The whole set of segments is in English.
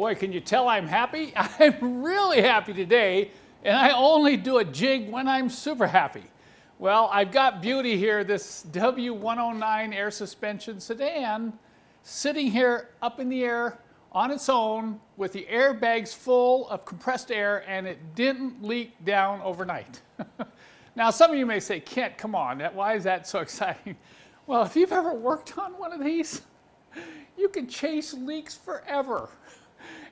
Boy, can you tell I'm happy? I'm really happy today, and I only do a jig when I'm super happy. Well, I've got Beauty here, this W109 air suspension sedan, sitting here up in the air on its own with the airbags full of compressed air, and it didn't leak down overnight. Now, some of you may say, Kent, come on, why is that so exciting? Well, if you've ever worked on one of these, you can chase leaks forever.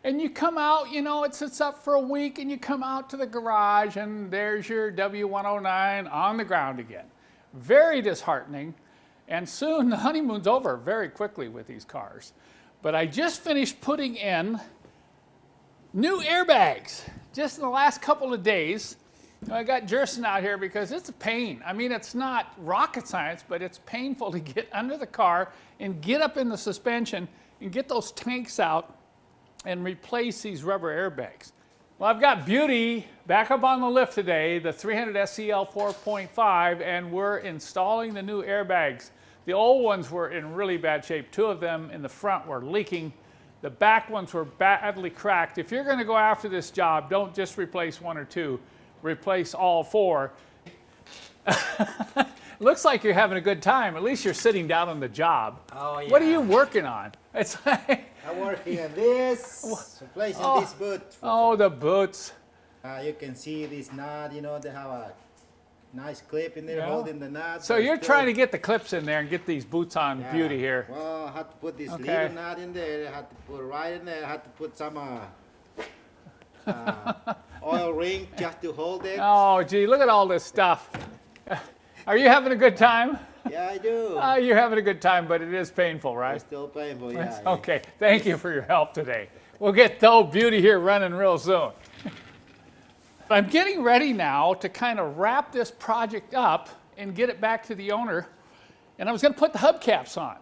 And you come out, you know, it sits up for a week, and you come out to the garage, and there's your W109 on the ground again. Very disheartening, and soon the honeymoon's over very quickly with these cars. But I just finished putting in new airbags just in the last couple of days. I got Jerson out here because it's a pain. I mean, it's not rocket science, but it's painful to get under the car and get up in the suspension and get those tanks out and replace these rubber airbags. Well, I've got Beauty back up on the lift today, the 300 SEL 4.5, and we're installing the new airbags. The old ones were in really bad shape. Two of them in the front were leaking. The back ones were badly cracked. If you're going to go after this job, don't just replace one or two. Replace all four. Looks like you're having a good time. At least you're sitting down on the job. Oh, yeah. What are you working on? It's like, I'm working on this, replacing this boot. Oh, the boots. You can see this nut, you know, they have a nice clip in there holding the nut. So you're trying to get the clips in there and get these boots on Beauty here. Well, I had to put this little nut in there. I had to put it right in there. I had to put some oil ring just to hold it. Oh, gee, look at all this stuff. Are you having a good time? Yeah, I do. You're having a good time, but it is painful, right? It's still painful, yeah. Okay, thank you for your help today. We'll get the old Beauty here running real soon. I'm getting ready now to kind of wrap this project up and get it back to the owner. And I was going to put the hubcaps on.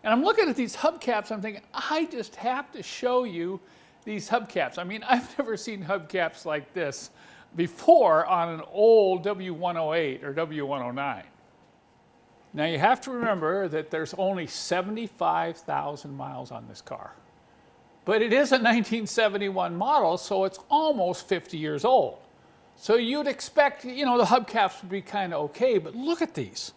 And I'm looking at these hubcaps, I'm thinking, I just have to show you these hubcaps. I mean, I've never seen hubcaps like this before on an old W108 or W109. Now you have to remember that there's only 75,000 miles on this car. But it is a 1971 model, so it's almost 50 years old. So you'd expect, you know, the hubcaps would be kind of okay, but look at these.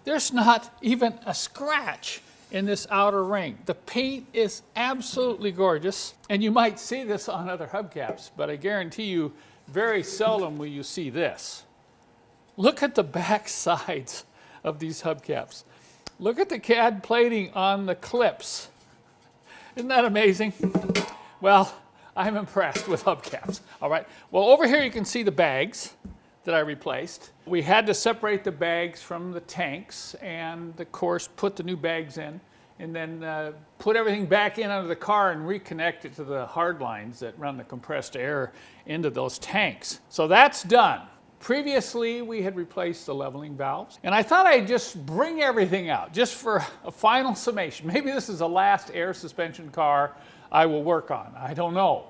There's not even a scratch in this outer ring. The paint is absolutely gorgeous, and you might see this on other hubcaps, but I guarantee you very seldom will you see this. Look at the back sides of these hubcaps. Look at the CAD plating on the clips. Isn't that amazing? Well, I'm impressed with hubcaps. All right. Well, over here you can see the bags that I replaced. We had to separate the bags from the tanks and, of course, put the new bags in and then put everything back in under the car and reconnect it to the hard lines that run the compressed air into those tanks. So that's done. Previously, we had replaced the leveling valves, and I thought I'd just bring everything out, just for a final summation. Maybe this is the last air suspension car I will work on. I don't know.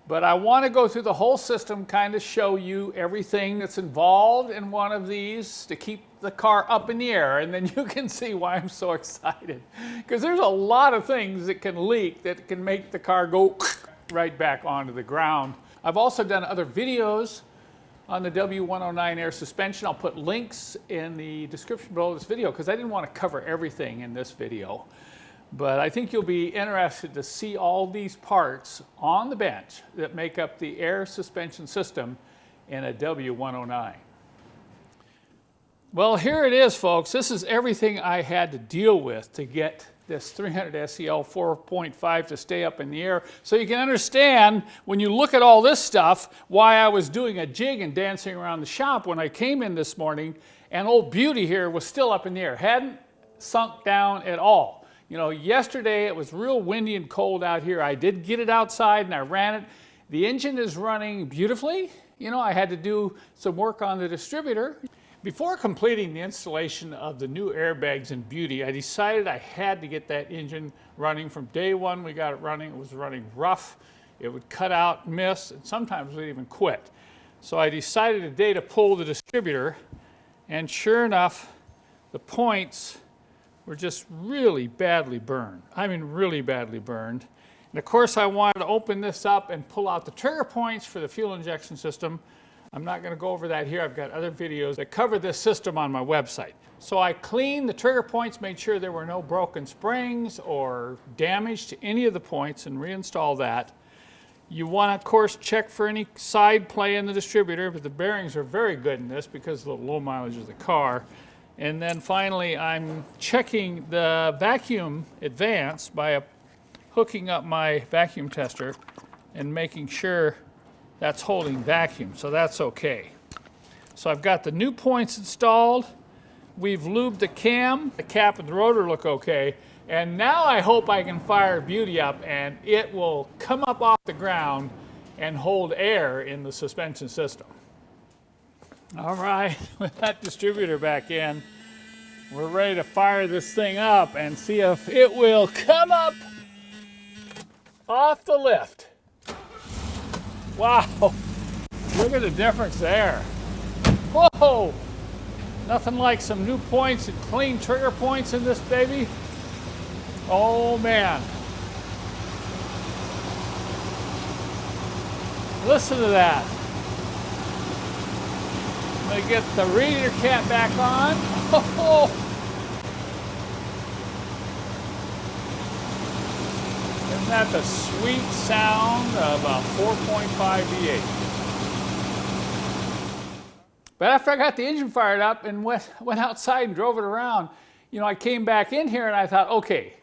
But I want to go through the whole system, kind of show you everything that's involved in one of these to keep the car up in the air, and then you can see why I'm so excited. Because there's a lot of things that can leak that can make the car go right back onto the ground. I've also done other videos on the W109 air suspension. I'll put links in the description below this video because I didn't want to cover everything in this video. But I think you'll be interested to see all these parts on the bench that make up the air suspension system in a W109. Well, here it is, folks. This is everything I had to deal with to get this 300 SEL 4.5 to stay up in the air. So you can understand, when you look at all this stuff, why I was doing a jig and dancing around the shop when I came in this morning, and old Beauty here was still up in the air. Hadn't sunk down at all. You know, yesterday it was real windy and cold out here. I did get it outside and I ran it. The engine is running beautifully. You know, I had to do some work on the distributor. Before completing the installation of the new airbags in Beauty, I decided I had to get that engine running. From day one we got it running. It was running rough. It would cut out, miss, and sometimes it would even quit. So I decided today to pull the distributor, and sure enough, the points were just really badly burned. I mean, really badly burned. And of course, I wanted to open this up and pull out the trigger points for the fuel injection system. I'm not going to go over that here. I've got other videos that cover this system on my website. So I cleaned the trigger points, made sure there were no broken springs or damage to any of the points, and reinstalled that. You want to, of course, check for any side play in the distributor, but the bearings are very good in this because of the low mileage of the car. And then finally, I'm checking the vacuum advance by hooking up my vacuum tester and making sure that's holding vacuum, so that's okay. So I've got the new points installed. We've lubed the cam, the cap and the rotor look okay, and now I hope I can fire Beauty up and it will come up off the ground and hold air in the suspension system. All right, with that distributor back in, we're ready to fire this thing up and see if it will come up off the lift. Wow, look at the difference there. Whoa, nothing like some new points and clean trigger points in this baby. Oh man. Listen to that. I'm gonna get the radiator cap back on. Oh. Isn't that the sweet sound of a 4.5 V8? But after I got the engine fired up and went outside and drove it around, you know, I came back in here and I thought, okay,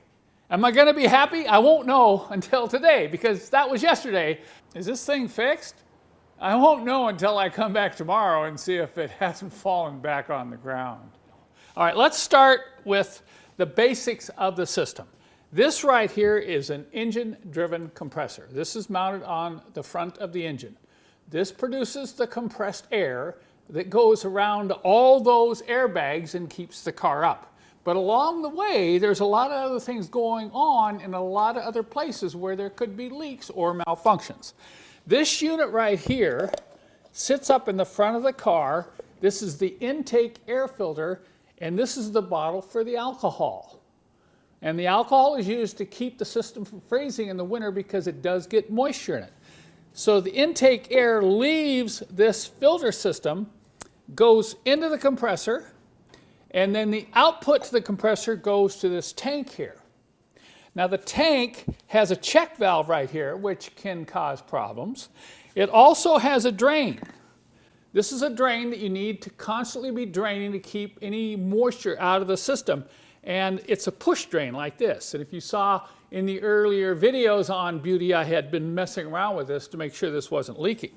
am I going to be happy? I won't know until today because that was yesterday. Is this thing fixed? I won't know until I come back tomorrow and see if it hasn't fallen back on the ground. All right, let's start with the basics of the system. This right here is an engine-driven compressor. This is mounted on the front of the engine. This produces the compressed air that goes around all those airbags and keeps the car up. But along the way, there's a lot of other things going on in a lot of other places where there could be leaks or malfunctions. This unit right here sits up in the front of the car. This is the intake air filter, and this is the bottle for the alcohol. And the alcohol is used to keep the system from freezing in the winter because it does get moisture in it. So the intake air leaves this filter system, goes into the compressor, and then the output to the compressor goes to this tank here. Now the tank has a check valve right here, which can cause problems. It also has a drain. This is a drain that you need to constantly be draining to keep any moisture out of the system. And it's a push drain like this. And if you saw in the earlier videos on Beauty, I had been messing around with this to make sure this wasn't leaking.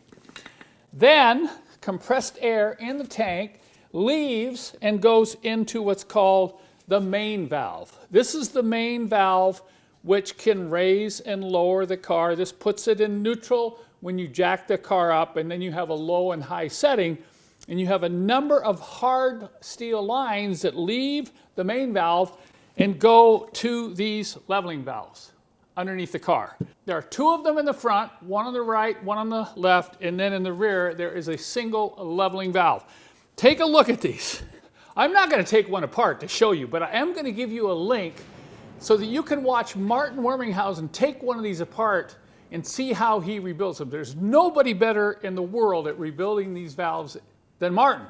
Then compressed air in the tank leaves and goes into what's called the main valve. This is the main valve which can raise and lower the car. This puts it in neutral when you jack the car up, and then you have a low and high setting, and you have a number of hard steel lines that leave the main valve and go to these leveling valves underneath the car. There are two of them in the front, one on the right, one on the left, and then in the rear there is a single leveling valve. Take a look at these. I'm not going to take one apart to show you, but I am going to give you a link so that you can watch Martin Werminghausen take one of these apart and see how he rebuilds them. There's nobody better in the world at rebuilding these valves than Martin.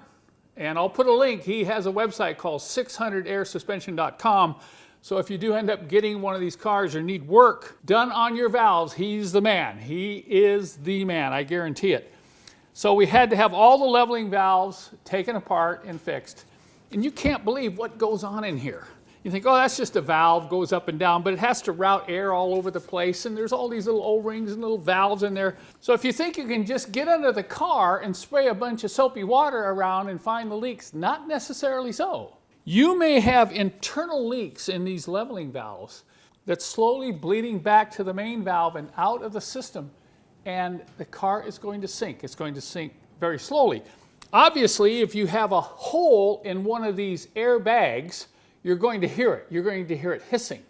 And I'll put a link. He has a website called 600airsuspension.com. So if you do end up getting one of these cars or need work done on your valves, he's the man. He is the man, I guarantee it. So we had to have all the leveling valves taken apart and fixed. And you can't believe what goes on in here. You think, oh, that's just a valve, goes up and down, but it has to route air all over the place, and there's all these little O-rings and little valves in there. So if you think you can just get under the car and spray a bunch of soapy water around and find the leaks, not necessarily so. You may have internal leaks in these leveling valves that's slowly bleeding back to the main valve and out of the system, and the car is going to sink. It's going to sink very slowly. Obviously, if you have a hole in one of these air bags, you're going to hear it. You're going to hear it hissing.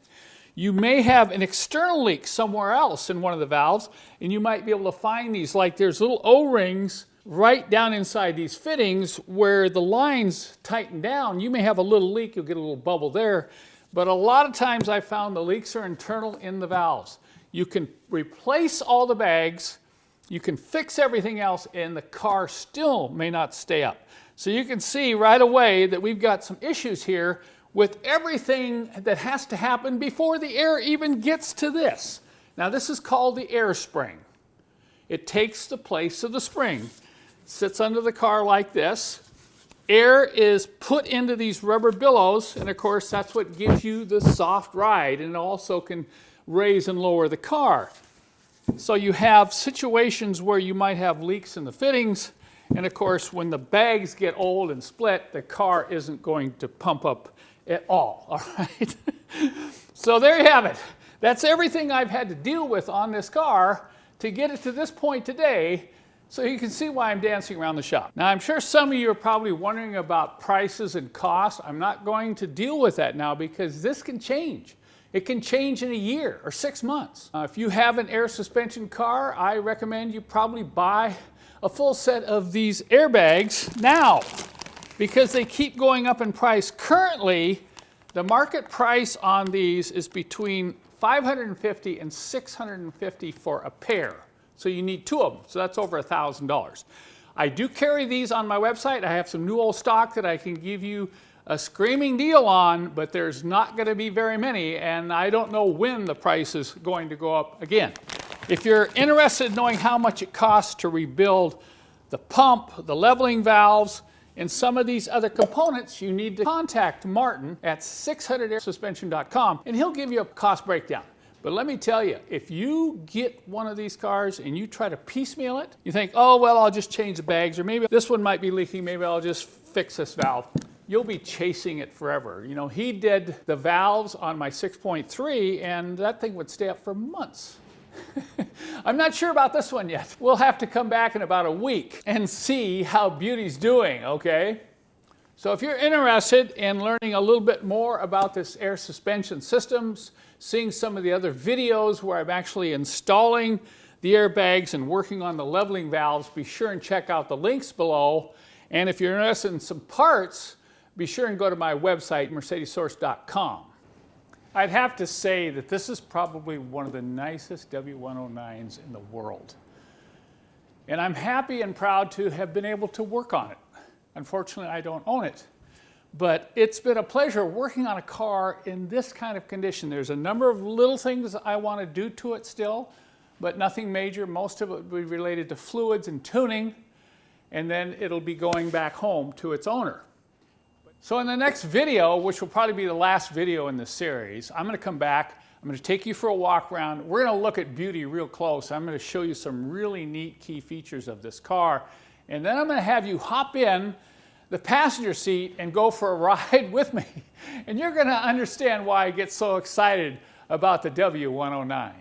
You may have an external leak somewhere else in one of the valves, and you might be able to find these, like there's little O-rings right down inside these fittings where the lines tighten down. You may have a little leak, you'll get a little bubble there, but a lot of times I found the leaks are internal in the valves. You can replace all the bags, you can fix everything else, and the car still may not stay up. So you can see right away that we've got some issues here with everything that has to happen before the air even gets to this. Now this is called the air spring. It takes the place of the spring. It sits under the car like this. Air is put into these rubber billows, and of course that's what gives you the soft ride, and it also can raise and lower the car. So you have situations where you might have leaks in the fittings, and of course when the bags get old and split, the car isn't going to pump up at all right? So there you have it. That's everything I've had to deal with on this car to get it to this point today, so you can see why I'm dancing around the shop. Now I'm sure some of you are probably wondering about prices and costs. I'm not going to deal with that now because this can change. It can change in a year or 6 months. If you have an air suspension car, I recommend you probably buy a full set of these airbags now because they keep going up in price. Currently, the market price on these is between $550 and $650 for a pair. So you need 2 of them, so that's over $1,000. I do carry these on my website. I have some new old stock that I can give you a screaming deal on, but there's not going to be very many, and I don't know when the price is going to go up again. If you're interested in knowing how much it costs to rebuild the pump, the leveling valves, and some of these other components, you need to contact Martin at 600airsuspension.com, and he'll give you a cost breakdown. But let me tell you, if you get one of these cars and you try to piecemeal it, you think, oh, well, I'll just change the bags, or maybe this one might be leaking, maybe I'll just fix this valve. You'll be chasing it forever. You know, he did the valves on my 6.3, and that thing would stay up for months. I'm not sure about this one yet. We'll have to come back in about a week and see how Beauty's doing, okay? So if you're interested in learning a little bit more about this air suspension systems, seeing some of the other videos where I'm actually installing the airbags and working on the leveling valves, be sure and check out the links below. And if you're interested in some parts, be sure and go to my website, Mercedessource.com. I'd have to say that this is probably one of the nicest W109s in the world. And I'm happy and proud to have been able to work on it. Unfortunately, I don't own it. But it's been a pleasure working on a car in this kind of condition. There's a number of little things I want to do to it still, but nothing major. Most of it will be related to fluids and tuning, and then it'll be going back home to its owner. So in the next video, which will probably be the last video in this series, I'm going to come back, I'm going to take you for a walk around. We're going to look at Beauty real close. I'm going to show you some really neat key features of this car, and then I'm going to have you hop in the passenger seat and go for a ride with me. And you're going to understand why I get so excited about the W109.